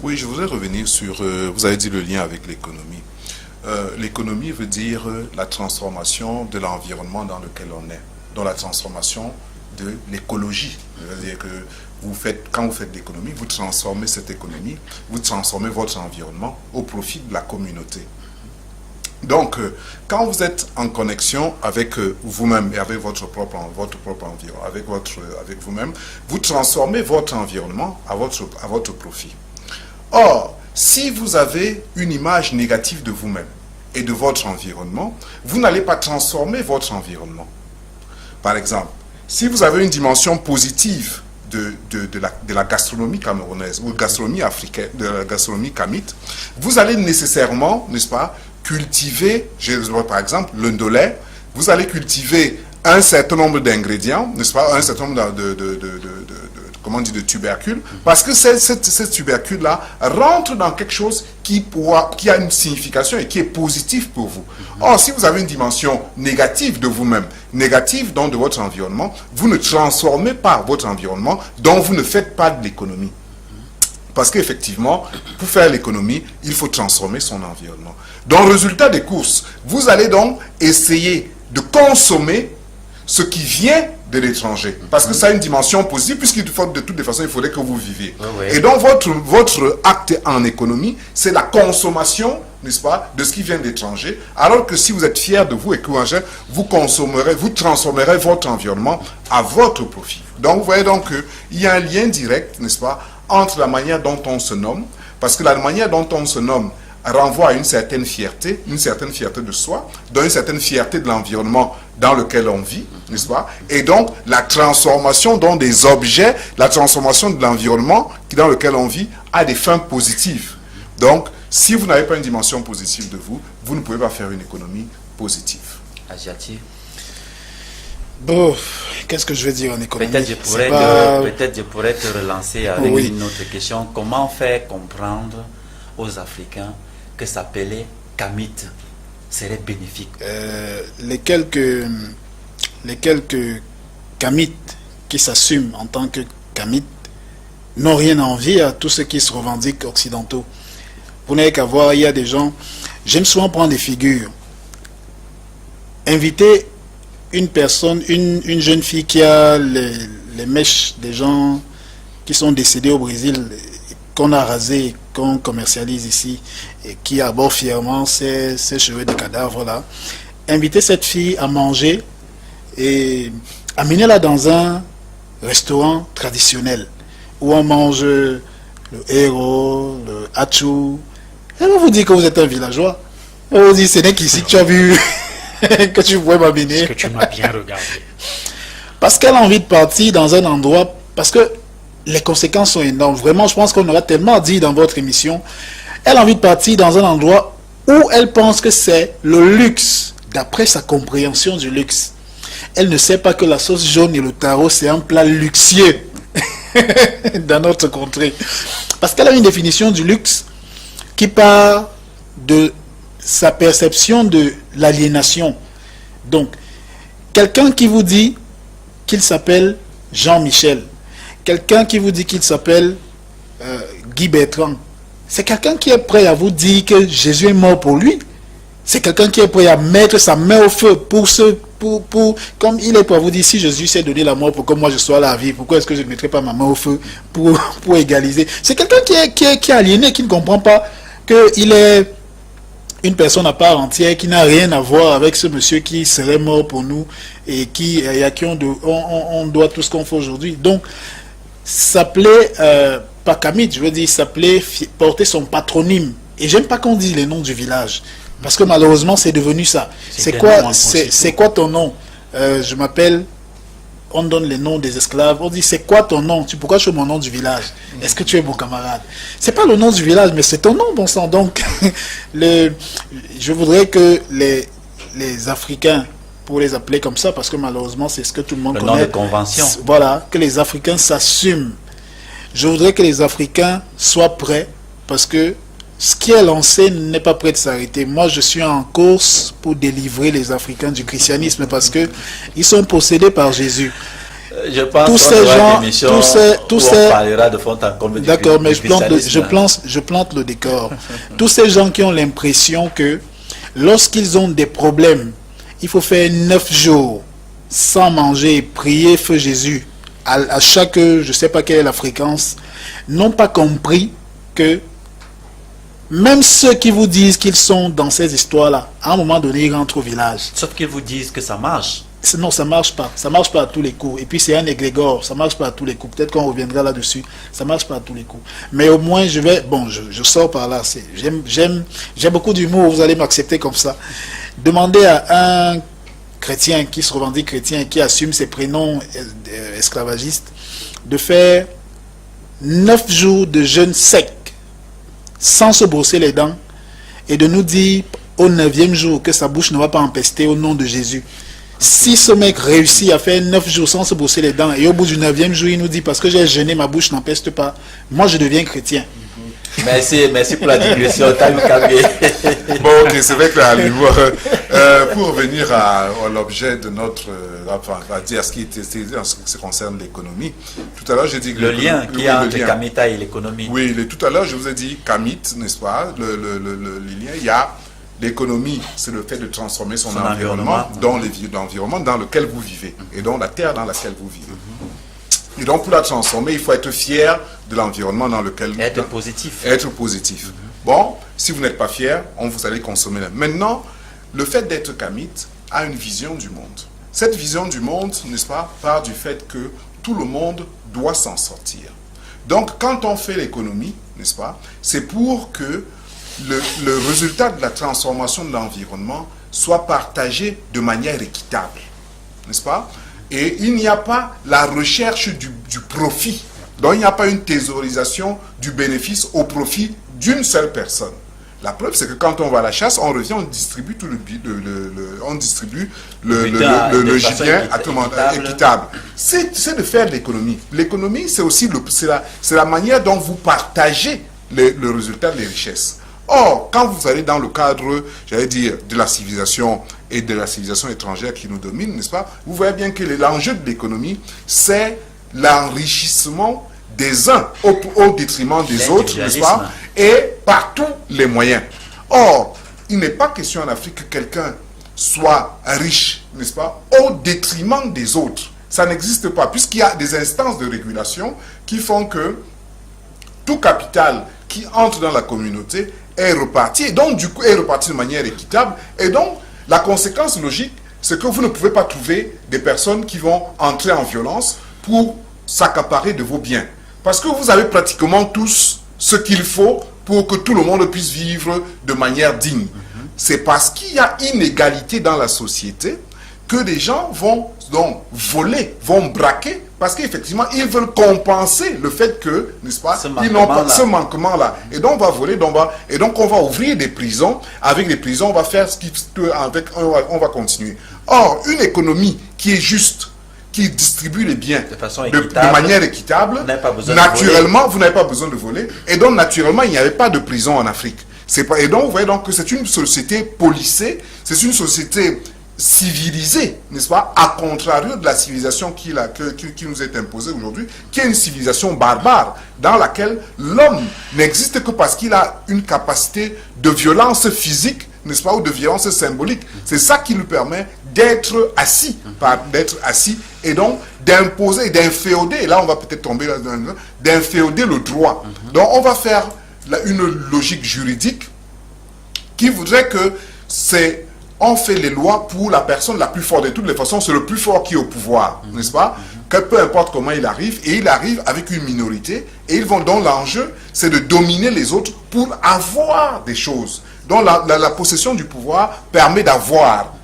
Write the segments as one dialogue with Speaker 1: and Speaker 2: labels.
Speaker 1: Oui, je voudrais revenir sur, vous avez dit le lien avec l'économie. L'économie veut dire la transformation de l'environnement dans lequel on est, dans la transformation de l'écologie. C'est-à-dire que quand vous faites l'économie, vous transformez cette économie, vous transformez votre environnement au profit de la communauté. Donc, quand vous êtes en connexion avec vous-même et avec votre propre environnement, avec vous-même, vous transformez votre environnement à votre profit. Or, si vous avez une image négative de vous-même et de votre environnement, vous n'allez pas transformer votre environnement. Par exemple, si vous avez une dimension positive de la gastronomie camerounaise ou gastronomie africaine, de la gastronomie kamite, vous allez nécessairement, n'est-ce pas, cultiver, par exemple, le ndolé, vous allez cultiver un certain nombre d'ingrédients, n'est-ce pas, un certain nombre de tubercules, parce que ces tubercules-là rentrent dans quelque chose qui a une signification et qui est positif pour vous. Or, si vous avez une dimension négative de vous-même, négative donc de votre environnement, vous ne transformez pas votre environnement, donc vous ne faites pas de l'économie. Parce qu'effectivement, pour faire l'économie, il faut transformer son environnement. Donc, résultat des courses, vous allez donc essayer de consommer ce qui vient de l'étranger. Parce que ça a une dimension positive, puisqu'il faut, de toutes les façons, il faudrait que vous viviez.
Speaker 2: Oui.
Speaker 1: Et donc, votre acte en économie, c'est la consommation, n'est-ce pas, de ce qui vient de l'étranger. Alors que si vous êtes fier de vous et que vous consommerez, vous transformerez votre environnement à votre profit. Donc, vous voyez donc qu'il y a un lien direct, n'est-ce pas, entre la manière dont on se nomme, parce que la manière dont on se nomme renvoie à une certaine fierté de soi, donc une certaine fierté de l'environnement dans lequel on vit, n'est-ce pas? Et donc, la transformation dans des objets, la transformation de l'environnement dans lequel on vit a des fins positives. Donc, si vous n'avez pas une dimension positive de vous, vous ne pouvez pas faire une économie positive.
Speaker 2: Asiatique.
Speaker 3: Bon, qu'est-ce que je vais dire en économie?
Speaker 2: Peut-être je pourrais te relancer avec une autre question. Comment faire comprendre aux Africains que s'appeler Kamite serait bénéfique?
Speaker 3: Les quelques Kamites qui s'assument en tant que Kamites n'ont rien à envier à tous ceux qui se revendiquent occidentaux. Vous n'avez qu'à voir, il y a des gens, j'aime souvent prendre des figures. Inviter une personne, une jeune fille qui a les mèches des gens qui sont décédés au Brésil, qu'on a rasé, qu'on commercialise ici, et qui arbore fièrement ces cheveux de cadavre là. Inviter cette fille à manger et amener-la dans un restaurant traditionnel où on mange le héros, le hachou. Elle va vous dire que vous êtes un villageois. Elle va vous dire, ce n'est qu'ici que tu as vu que tu pouvais m'amener.
Speaker 4: Est-ce que tu m'as bien regardé?
Speaker 3: Parce qu'elle a envie de partir dans un endroit, parce que les conséquences sont énormes. Vraiment, je pense qu'on aura tellement dit dans votre émission. Elle a envie de partir dans un endroit où elle pense que c'est le luxe, d'après sa compréhension du luxe. Elle ne sait pas que la sauce jaune et le taro, c'est un plat luxueux dans notre contrée. Parce qu'elle a une définition du luxe qui part de sa perception de l'aliénation. Donc, quelqu'un qui vous dit qu'il s'appelle Jean-Michel, quelqu'un qui vous dit qu'il s'appelle Guy Bertrand, c'est quelqu'un qui est prêt à vous dire que Jésus est mort pour lui. C'est quelqu'un qui est prêt à mettre sa main au feu comme il est prêt à vous dire, si Jésus s'est donné la mort pour que moi je sois là à vivre, pourquoi est-ce que je ne mettrai pas ma main au feu pour égaliser? C'est quelqu'un qui est aliéné, qui ne comprend pas qu'il est une personne à part entière, qui n'a rien à voir avec ce monsieur qui serait mort pour nous et à qui on doit tout ce qu'on fait aujourd'hui. Donc, s'appeler pas Kamite, je veux dire, s'appeler, porter son patronyme. Et j'aime pas qu'on dise les noms du village, parce que malheureusement c'est devenu ça. C'est quoi ton nom? Je m'appelle, on donne les noms des esclaves, on dit c'est quoi ton nom? Pourquoi tu es mon nom du village? Est-ce que tu es mon camarade? C'est pas le nom du village, mais c'est ton nom, bon sang. Donc, je voudrais que les Africains, pour les appeler comme ça, parce que malheureusement c'est ce que tout le monde connaît.
Speaker 2: Le nom de convention.
Speaker 3: Voilà, que les Africains s'assument. Je voudrais que les Africains soient prêts, parce que ce qui est lancé n'est pas prêt de s'arrêter. Moi, je suis en course pour délivrer les Africains du christianisme, parce que ils sont possédés par Jésus.
Speaker 2: Je pense
Speaker 3: tous
Speaker 2: qu'on
Speaker 3: ces
Speaker 2: aura
Speaker 3: gens,
Speaker 2: une émission où on parlera de fond en comble.
Speaker 3: D'accord, mais je plante le décor. Tous ces gens qui ont l'impression que lorsqu'ils ont des problèmes, il faut faire 9 jours sans manger et prier feu Jésus à chaque, je ne sais pas quelle est la fréquence, n'ont pas compris que même ceux qui vous disent qu'ils sont dans ces histoires-là, à un moment donné, ils rentrent au village.
Speaker 2: Sauf qu'ils vous disent que ça marche.
Speaker 3: Non, ça marche pas. Ça marche pas à tous les coups. Et puis c'est un égrégore. Ça marche pas à tous les coups. Peut-être qu'on reviendra là-dessus. Ça marche pas à tous les coups. Mais au moins, je sors par là. J'aime beaucoup d'humour. Vous allez m'accepter comme ça. Demandez à un chrétien qui se revendique chrétien et qui assume ses prénoms esclavagistes de faire 9 jours de jeûne sec sans se brosser les dents et de nous dire au 9e jour que sa bouche ne va pas empester au nom de Jésus. Si ce mec réussit à faire 9 jours sans se brosser les dents et au bout du 9e jour il nous dit parce que j'ai jeûné ma bouche n'empeste pas, moi je deviens chrétien.
Speaker 2: Merci pour la digression.
Speaker 1: Bon, ok, c'est vrai que là, pour revenir à l'objet de notre, à dire ce qui était en ce qui concerne l'économie, tout à l'heure j'ai dit que
Speaker 2: le lien qu'il y a entre Kamita et l'économie.
Speaker 1: Oui, tout à l'heure je vous ai dit Kamit, n'est-ce pas, le lien, il y a l'économie, c'est le fait de transformer son environnement dans l'environnement dans lequel vous vivez et dans la terre dans laquelle vous vivez. Et donc, pour la transformer, il faut être fier de l'environnement dans lequel...
Speaker 2: Être positif.
Speaker 1: Être positif. Bon, si vous n'êtes pas fier, vous allez consommer. Maintenant, le fait d'être Kamit a une vision du monde. Cette vision du monde, n'est-ce pas, part du fait que tout le monde doit s'en sortir. Donc, quand on fait l'économie, n'est-ce pas, c'est pour que le résultat de la transformation de l'environnement soit partagé de manière équitable. N'est-ce pas? Et il n'y a pas la recherche du profit. Donc il n'y a pas une thésaurisation du bénéfice au profit d'une seule personne. La preuve, c'est que quand on va à la chasse, on revient, on distribue tout le gibier équitable. C'est de faire de l'économie. L'économie, c'est aussi la manière dont vous partagez le résultat des richesses. Or, quand vous allez dans le cadre, j'allais dire, de la civilisation et de la civilisation étrangère qui nous domine, n'est-ce pas, vous voyez bien que l'enjeu de l'économie, c'est l'enrichissement des uns au détriment des autres, n'est-ce pas, et par tous les moyens. Or, il n'est pas question en Afrique que quelqu'un soit riche, n'est-ce pas, au détriment des autres. Ça n'existe pas, puisqu'il y a des instances de régulation qui font que tout capital qui entre dans la communauté est reparti, et donc du coup est reparti de manière équitable, et donc la conséquence logique, c'est que vous ne pouvez pas trouver des personnes qui vont entrer en violence pour s'accaparer de vos biens. Parce que vous avez pratiquement tous ce qu'il faut pour que tout le monde puisse vivre de manière digne. C'est parce qu'il y a inégalité dans la société que des gens vont donc voler, vont braquer, parce qu'effectivement, ils veulent compenser le fait que, n'est-ce pas, ils n'ont pas ce manquement-là. Et donc, on va voler, et donc on va ouvrir des prisons. Avec les prisons, on va faire ce on va continuer. Or, une économie qui est juste, qui distribue les biens de manière équitable, naturellement, vous n'avez pas besoin de voler. Et donc, naturellement, il n'y avait pas de prison en Afrique. Et donc, vous voyez donc que c'est une société policée, c'est une société civilisée, n'est-ce pas, à contrario de la civilisation qui nous est imposée aujourd'hui, qui est une civilisation barbare, dans laquelle l'homme n'existe que parce qu'il a une capacité de violence physique, n'est-ce pas, ou de violence symbolique. C'est ça qui lui permet d'être assis, et donc d'imposer, d'inféoder, et là on va peut-être tomber là-dedans, d'inféoder le droit. Donc on va faire une logique juridique qui voudrait que on fait les lois pour la personne la plus forte. De toutes les façons, c'est le plus fort qui est au pouvoir, n'est-ce pas? Que peu importe comment il arrive, et il arrive avec une minorité, et donc l'enjeu, c'est de dominer les autres pour avoir des choses. Donc la possession du pouvoir permet d'avoir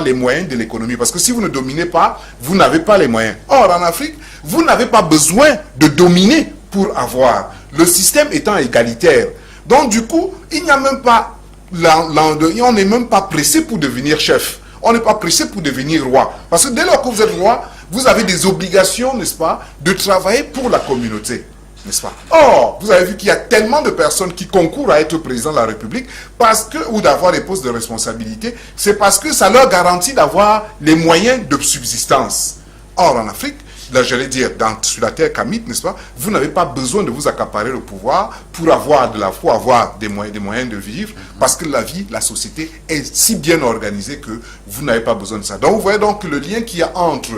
Speaker 1: les moyens de l'économie. Parce que si vous ne dominez pas, vous n'avez pas les moyens. Or, en Afrique, vous n'avez pas besoin de dominer pour avoir. Le système étant égalitaire. Donc du coup, il n'y a même pas on n'est même pas pressé pour devenir chef. On n'est pas pressé pour devenir roi. Parce que dès lors que vous êtes roi, vous avez des obligations, n'est-ce pas, de travailler pour la communauté. N'est-ce pas? Or, vous avez vu qu'il y a tellement de personnes qui concourent à être président de la République ou d'avoir des postes de responsabilité, c'est parce que ça leur garantit d'avoir les moyens de subsistance. Or, en Afrique, là, j'allais dire, sur la terre kamite, n'est-ce pas, vous n'avez pas besoin de vous accaparer le pouvoir pour avoir des moyens de vivre, parce que la vie, la société est si bien organisée que vous n'avez pas besoin de ça. Donc, vous voyez donc le lien qu'il y a entre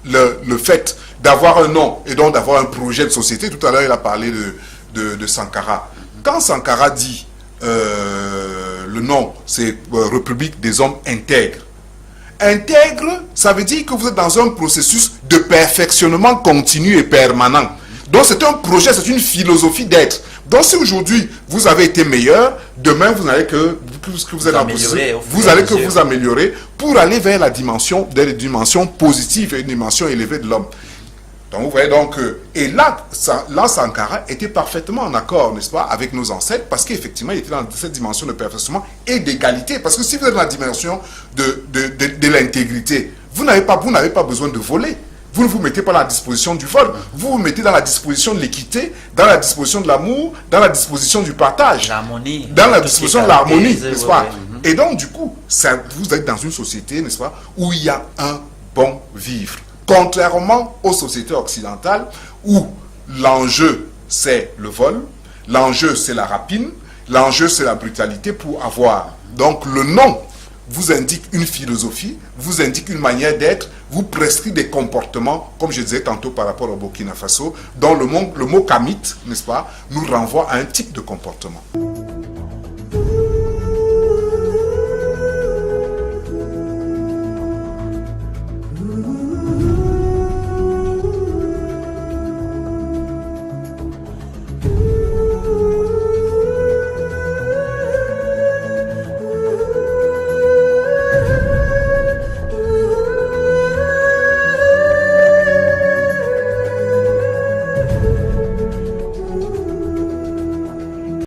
Speaker 1: le fait d'avoir un nom et donc d'avoir un projet de société. Tout à l'heure, il a parlé de Sankara. Quand Sankara dit le nom, c'est République des hommes intègres. Intègre, ça veut dire que vous êtes dans un processus de perfectionnement continu et permanent. Donc c'est un projet, c'est une philosophie d'être. Donc si aujourd'hui vous avez été meilleur, demain vous n'allez que vous allez vous améliorer pour aller vers la dimension des dimensions positives et une dimension élevée de l'homme. Donc vous voyez donc et là Sankara était parfaitement en accord, n'est-ce pas, avec nos ancêtres, parce qu'effectivement il était dans cette dimension de perfectionnement et d'égalité. Parce que si vous êtes dans la dimension de l'intégrité, vous n'avez pas besoin de voler. Vous ne vous mettez pas à la disposition du vol, vous vous mettez dans la disposition de l'équité, dans la disposition de l'amour, dans la disposition du partage, dans la disposition de l'harmonie, n'est-ce pas? Et donc du coup, vous êtes dans une société, n'est-ce pas, où il y a un bon vivre. Contrairement aux sociétés occidentales où l'enjeu c'est le vol, l'enjeu c'est la rapine, l'enjeu c'est la brutalité pour avoir. Donc le nom vous indique une philosophie, vous indique une manière d'être, vous prescrit des comportements, comme je disais tantôt par rapport au Burkina Faso, dont le mot kamite, n'est-ce pas, nous renvoie à un type de comportement.